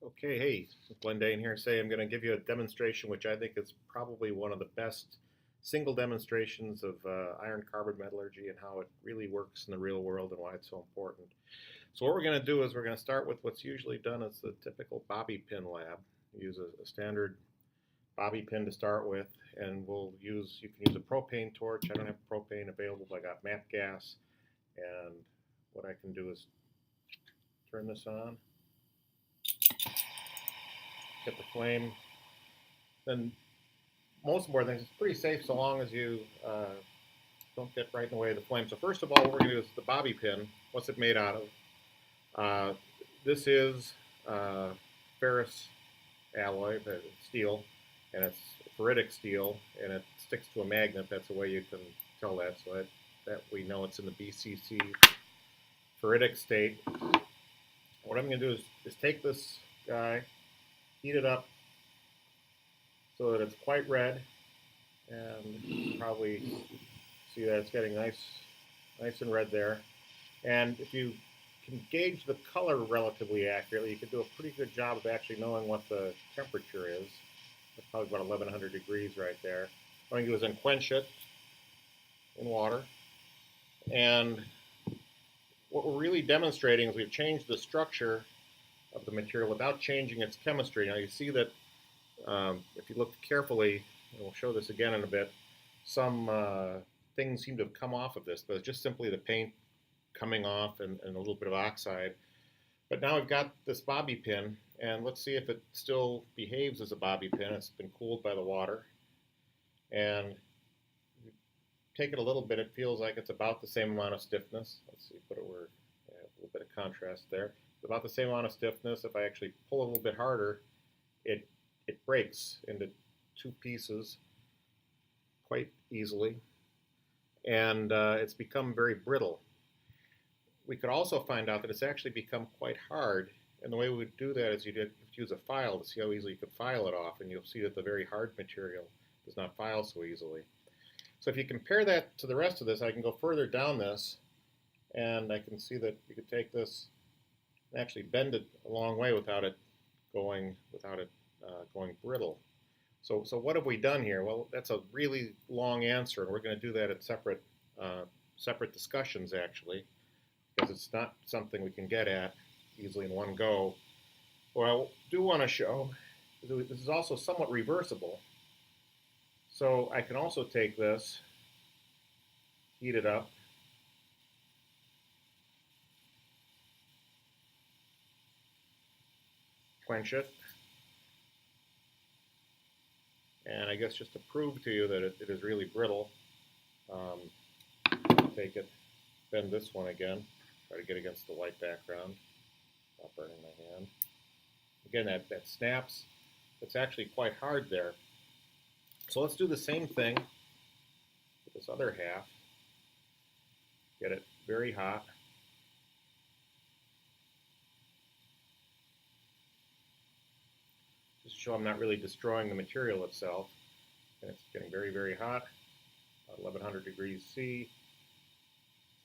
Okay, hey, Glenn Dane here. I'm going to give you a demonstration which I think is probably one of the best single demonstrations of iron carbon metallurgy and how it really works in the real world and why it's so important. So what we're going to do is we're going to start with what's usually done as the typical bobby pin lab. Use a standard bobby pin to start with, and you can use a propane torch. I don't have propane available, but I got MAP gas, and what I can do is turn this on, get the flame. Then most important things, it's pretty safe so long as you don't get right in the way of the flame. So first of all, what we're going to do is the bobby pin. What's it made out of? This is ferrous alloy, steel, and it's ferritic steel, and it sticks to a magnet. That's the way you can tell that. So that we know it's in the BCC ferritic state. What I'm going to do is take this guy, heat it up so that it's quite red, and you can probably see that it's getting nice and red there. And if you can gauge the color relatively accurately, you can do a pretty good job of actually knowing what the temperature is. It's probably about 1100 degrees right there. What I'm going to do is quench it in water. And what we're really demonstrating is we've changed the structure of the material without changing its chemistry. Now you see that if you look carefully, and we'll show this again in a bit, some things seem to have come off of this, but it's just simply the paint coming off and a little bit of oxide. But now I've got this bobby pin, and let's see if it still behaves as a bobby pin. It's been cooled by the water. And take it a little bit, it feels like it's about the same amount of stiffness. Let's see, put it where a little bit of contrast there. It's about the same amount of stiffness. If I actually pull a little bit harder, it breaks into two pieces quite easily, and it's become very brittle. We could also find out that it's actually become quite hard, and the way we would do that is you'd use a file to see how easily you could file it off, and you'll see that the very hard material does not file so easily. So if you compare that to the rest of this, I can go further down this, and I can see that you could take this and actually bend it a long way without it going brittle. So what have we done here? Well, that's a really long answer, and we're going to do that in separate discussions actually, because it's not something we can get at easily in one go. What I do want to show is this is also somewhat reversible. So I can also take this, heat it up, quench it, and I guess just to prove to you that it is really brittle, take it, bend this one again, try to get against the white background, not burning my hand. Again, that snaps. It's actually quite hard there. So let's do the same thing with this other half. Get it very hot. Just to show I'm not really destroying the material itself. And it's getting very, very hot, 1100 degrees C.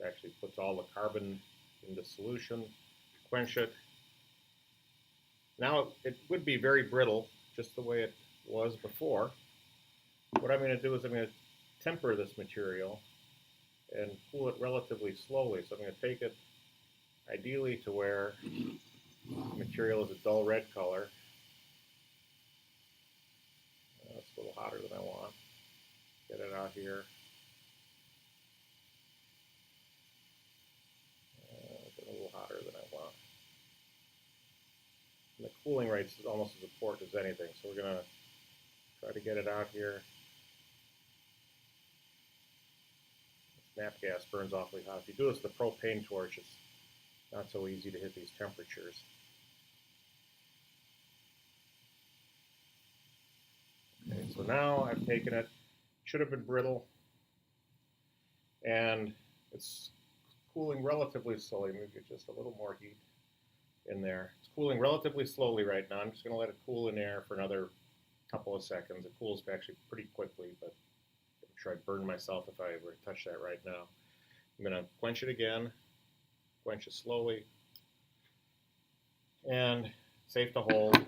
It actually puts all the carbon into solution. Quench it. Now it would be very brittle, just the way it was before. What I'm going to do is I'm going to temper this material and cool it relatively slowly. So I'm going to take it ideally to where the material is a dull red color. That's a little hotter than I want. Get it out here. Get a little hotter than I want. And the cooling rate's almost as important as anything. So we're going to try to get it out here. MAP gas burns awfully hot. If you do this with a propane torch, it's not so easy to hit these temperatures. Okay, so now I've taken it, should have been brittle, and it's cooling relatively slowly. Maybe just a little more heat in there. It's cooling relatively slowly right now. I'm just going to let it cool in air for another couple of seconds. It cools actually pretty quickly, but I'm sure I'd burn myself if I were to touch that right now. I'm going to quench it again, quench it slowly, and safe to hold.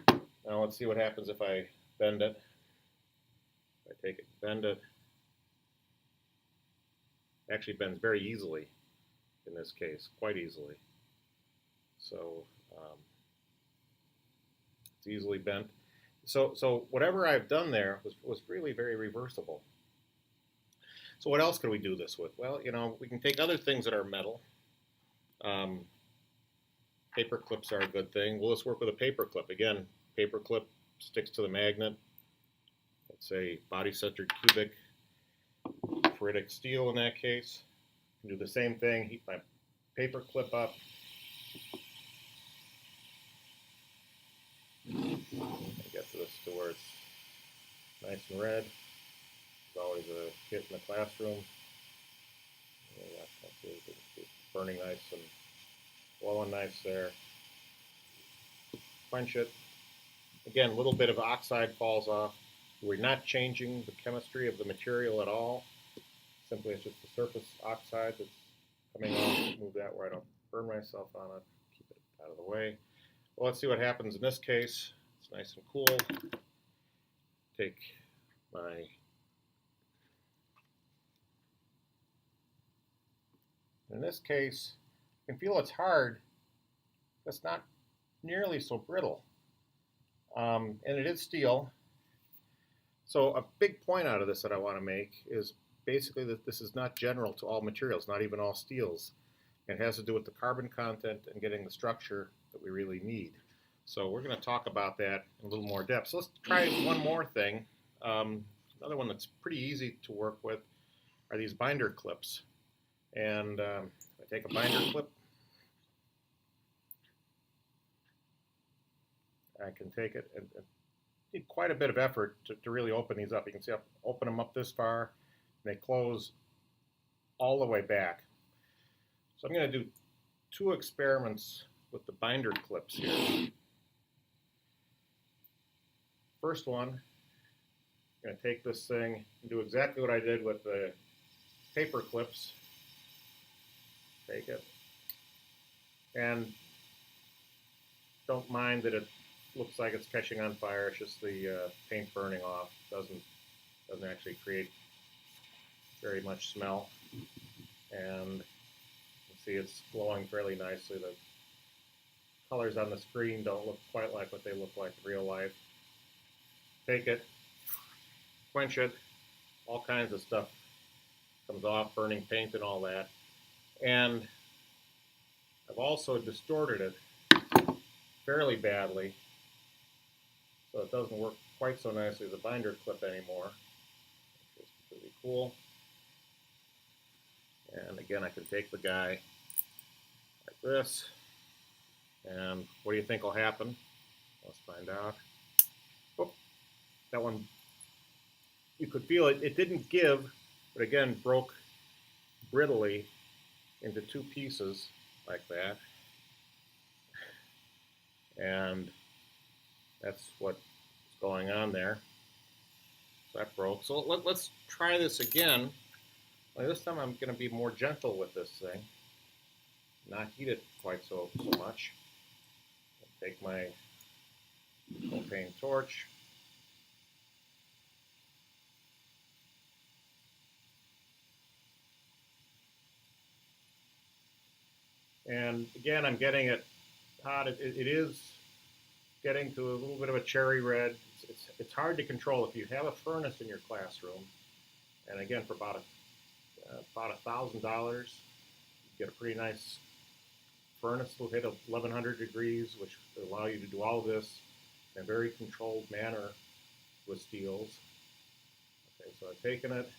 Now let's see what happens if I bend it. If I take it and bend it, it actually bends very easily in this case, quite easily. So it's easily bent. So whatever I've done there was really very reversible. So what else can we do this with? Well, we can take other things that are metal. Paper clips are a good thing. Well, let's work with a paper clip. Again, paper clip sticks to the magnet. It's a body-centered cubic ferritic steel in that case. I can do the same thing, heat my paper clip up. Get to this to where it's nice and red. There's always a hit in the classroom. Yeah, it's burning nice and glowing nice there. Quench it. Again, a little bit of oxide falls off. We're not changing the chemistry of the material at all. Simply it's just the surface oxide that's coming off. Move that where I don't burn myself on it. Keep it out of the way. Well, let's see what happens in this case. It's nice and cool. Take my in this case, you can feel it's hard. It's not nearly so brittle. And it is steel. So a big point out of this that I want to make is basically that this is not general to all materials, not even all steels. It has to do with the carbon content and getting the structure that we really need. So we're going to talk about that in a little more depth. So let's try one more thing. Another one that's pretty easy to work with are these binder clips. And I take a binder clip. I can take it and need quite a bit of effort to really open these up. You can see I open them up this far, and they close all the way back. So I'm going to do two experiments with the binder clips here. First one, I'm going to take this thing and do exactly what I did with the paper clips. Take it, and don't mind that it looks like it's catching on fire. It's just the paint burning off. Doesn't actually create very much smell. And you can see it's glowing fairly nicely. The colors on the screen don't look quite like what they look like in real life. Take it, quench it, all kinds of stuff comes off, burning paint and all that. And I've also distorted it fairly badly, so it doesn't work quite so nicely as a binder clip anymore. It's completely cool. And again, I can take the guy like this, and what do you think will happen? Let's find out. Oh, that one, you could feel it. It didn't give, but again, broke brittly into two pieces like that. And that's what's going on there. So that broke. So let's try this again. Well, this time I'm going to be more gentle with this thing, not heat it quite so much. I'll take my propane torch. And again, I'm getting it hot. It is getting to a little bit of a cherry red. It's hard to control. If you have a furnace in your classroom, and again, for about $1,000, you get a pretty nice furnace. Will hit 1100 degrees, which will allow you to do all of this in a very controlled manner with steels. Okay, so I've taken it,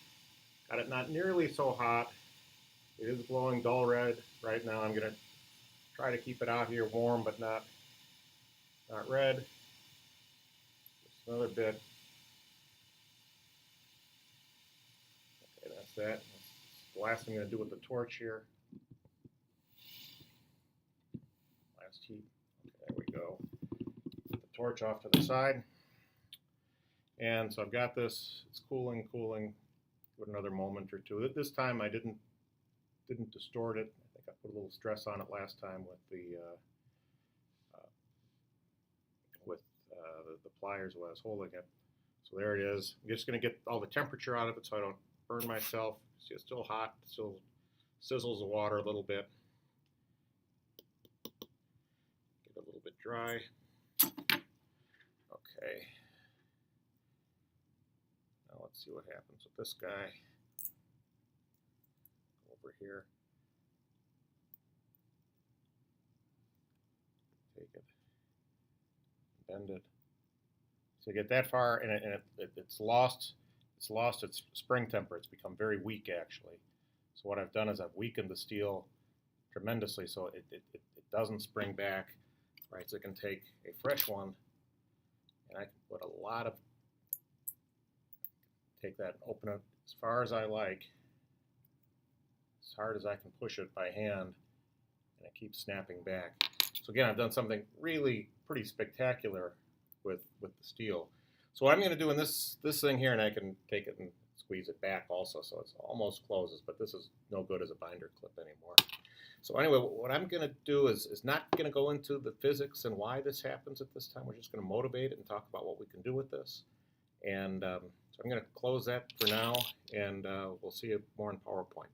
got it not nearly so hot. It is glowing dull red right now. I'm going to try to keep it out here warm, but not red. Just another bit. Okay, that's that. That's the last thing I'm going to do with the torch here. Last heat. Okay, there we go. Put the torch off to the side. And so I've got this. It's cooling. Give it another moment or two. This time I didn't distort it. I think I put a little stress on it last time with the pliers while I was holding it. So there it is. I'm just going to get all the temperature out of it so I don't burn myself. It's still hot, still sizzles the water a little bit. Get it a little bit dry. Okay. Now let's see what happens with this guy. Over here. Take it. Bend it. So you get that far, and it's lost its spring temper. It's become very weak, actually. So what I've done is I've weakened the steel tremendously so it doesn't spring back, right? So I can take a fresh one, and I can put a lot of, take that and open it as far as I like, as hard as I can push it by hand, and it keeps snapping back. So again, I've done something really pretty spectacular with the steel. So what I'm going to do in this thing here, and I can take it and squeeze it back also, so it almost closes, but this is no good as a binder clip anymore. So anyway, what I'm going to do is not going to go into the physics and why this happens at this time. We're just going to motivate it and talk about what we can do with this. And so I'm going to close that for now, and we'll see you more in PowerPoint.